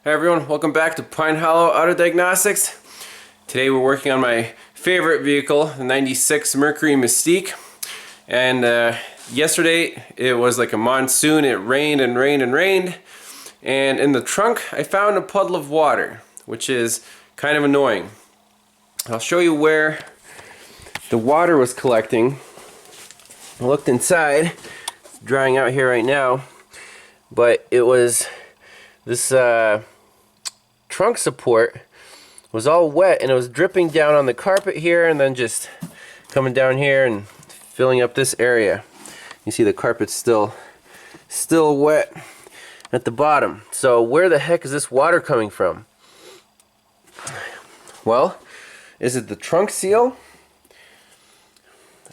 Hi everyone, welcome back to Pine Hollow Auto Diagnostics. Today we're working on my favorite vehicle, the 96 Mercury Mystique. And yesterday it was like a monsoon, it rained and rained and rained. And in the trunk I found a puddle of water, which is kind of annoying. I'll show you where the water was collecting. I looked inside, it's drying out here right now, but it was this trunk support was all wet and it was dripping down on the carpet here and then just coming down here and filling up this area. You see the carpet's still wet at the bottom. So where the heck is this water coming from? Well, is it the trunk seal?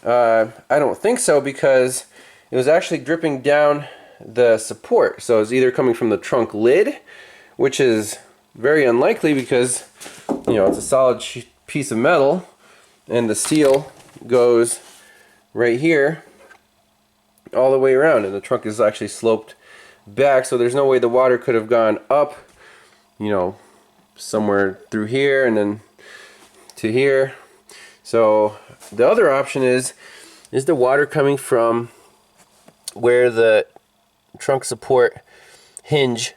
I don't think so, because it was actually dripping down the support. So it's either coming from the trunk lid, which is very unlikely because, you know, it's a solid piece of metal and the seal goes right here all the way around, and the trunk is actually sloped back, so there's no way the water could have gone up, you know, somewhere through here and then to here. So the other option is the water coming from where the trunk support hinge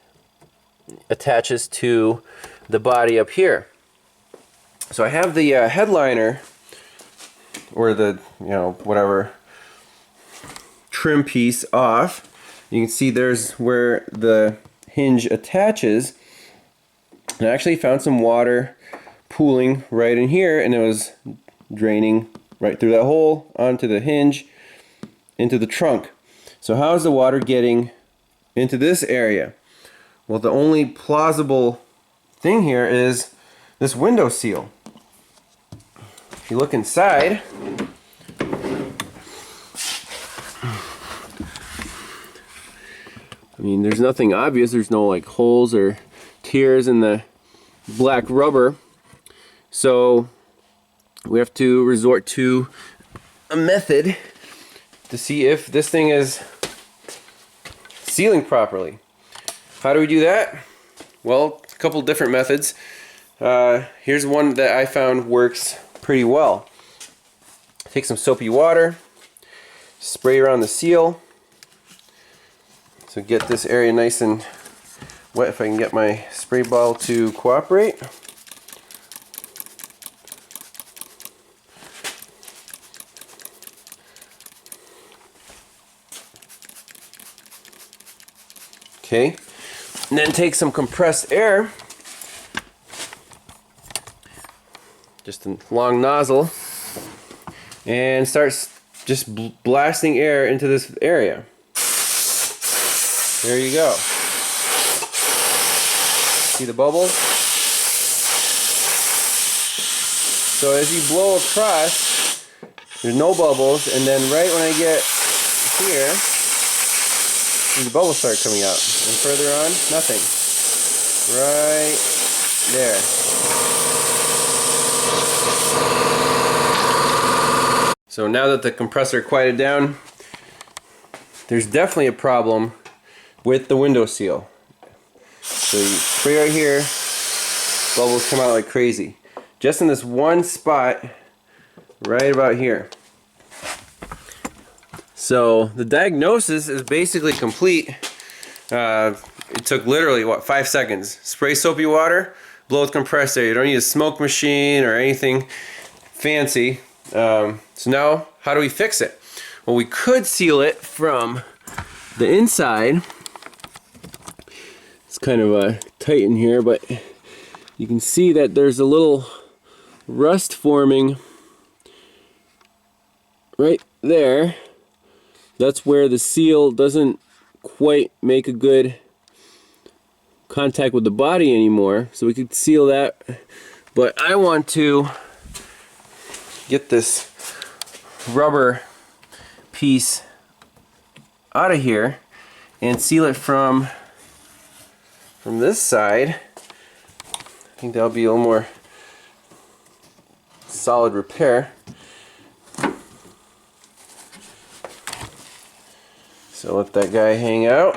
attaches to the body up here. So I have the headliner, or the, you know, whatever trim piece off. You can see there's where the hinge attaches, and I actually found some water pooling right in here, and it was draining right through that hole onto the hinge into the trunk. So how is the water getting into this area? Well, the only plausible thing here is this window seal. If you look inside, I mean, there's nothing obvious. There's no like holes or tears in the black rubber. So we have to resort to a method to see if this thing is sealing properly. How do we do that? Well, a couple different methods. Here's one that I found works pretty well. Take some soapy water, spray around the seal to get this area nice and wet, if I can get my spray bottle to cooperate. Okay, and then take some compressed air, just a long nozzle, and start just blasting air into this area. There you go. See the bubbles? So as you blow across, there's no bubbles, and then right when I get here, the bubbles start coming out, and further on, nothing. Right there. So now that the compressor quieted down, there's definitely a problem with the window seal. So you spray right here, bubbles come out like crazy. Just in this one spot, right about here. So the diagnosis is basically complete. It took literally, what, 5 seconds. Spray soapy water, blow with compressed air. You don't need a smoke machine or anything fancy. So now, how do we fix it? Well, we could seal it from the inside. It's kind of tight in here, but you can see that there's a little rust forming right there. That's where the seal doesn't quite make a good contact with the body anymore. So we could seal that, but I want to get this rubber piece out of here and seal it from this side. I think that'll be a little more solid repair. So let that guy hang out.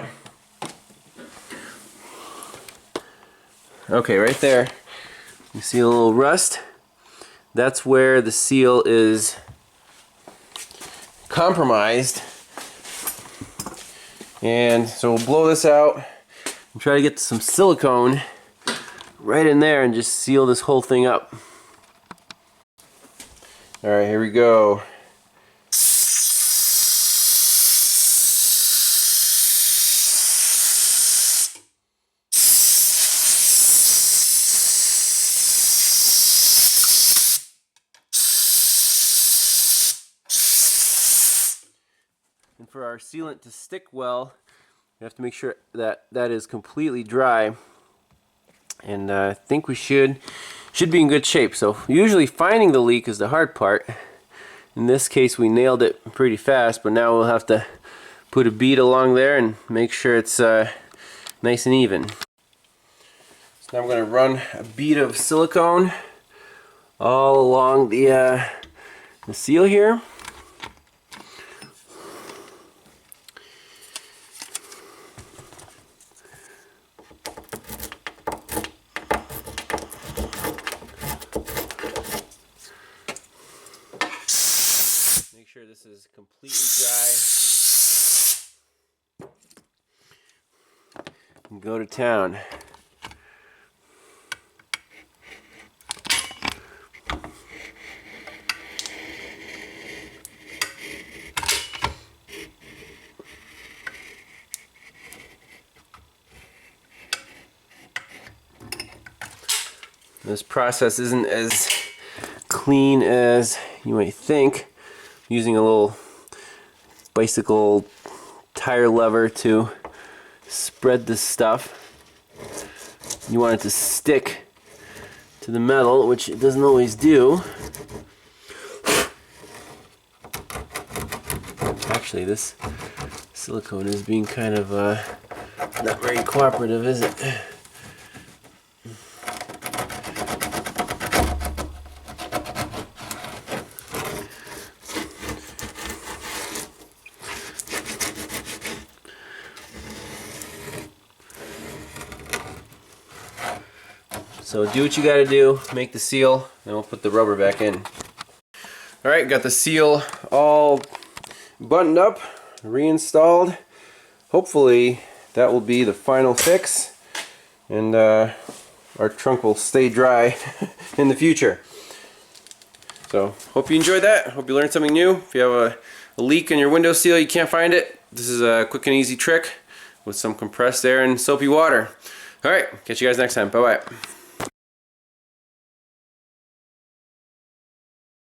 Okay, right there. You see a little rust? That's where the seal is compromised. And so we'll blow this out and try to get some silicone right in there and just seal this whole thing up. Alright, here we go. And for our sealant to stick well, we have to make sure that that is completely dry. And I think we should be in good shape. So usually finding the leak is the hard part. In this case we nailed it pretty fast, but now we'll have to put a bead along there and make sure it's nice and even. So now I'm going to run a bead of silicone all along the seal here. Make sure this is completely dry. And go to town. This process isn't as clean as you might think. I'm using a little bicycle tire lever to spread this stuff. You want it to stick to the metal, which it doesn't always do. Actually, this silicone is being kind of not very cooperative, is it? So do what you gotta do, make the seal, and we'll put the rubber back in. Alright, got the seal all buttoned up, reinstalled. Hopefully that will be the final fix, and our trunk will stay dry in the future. So hope you enjoyed that, hope you learned something new. If you have a leak in your window seal, you can't find it, this is a quick and easy trick with some compressed air and soapy water. Alright, catch you guys next time, bye bye.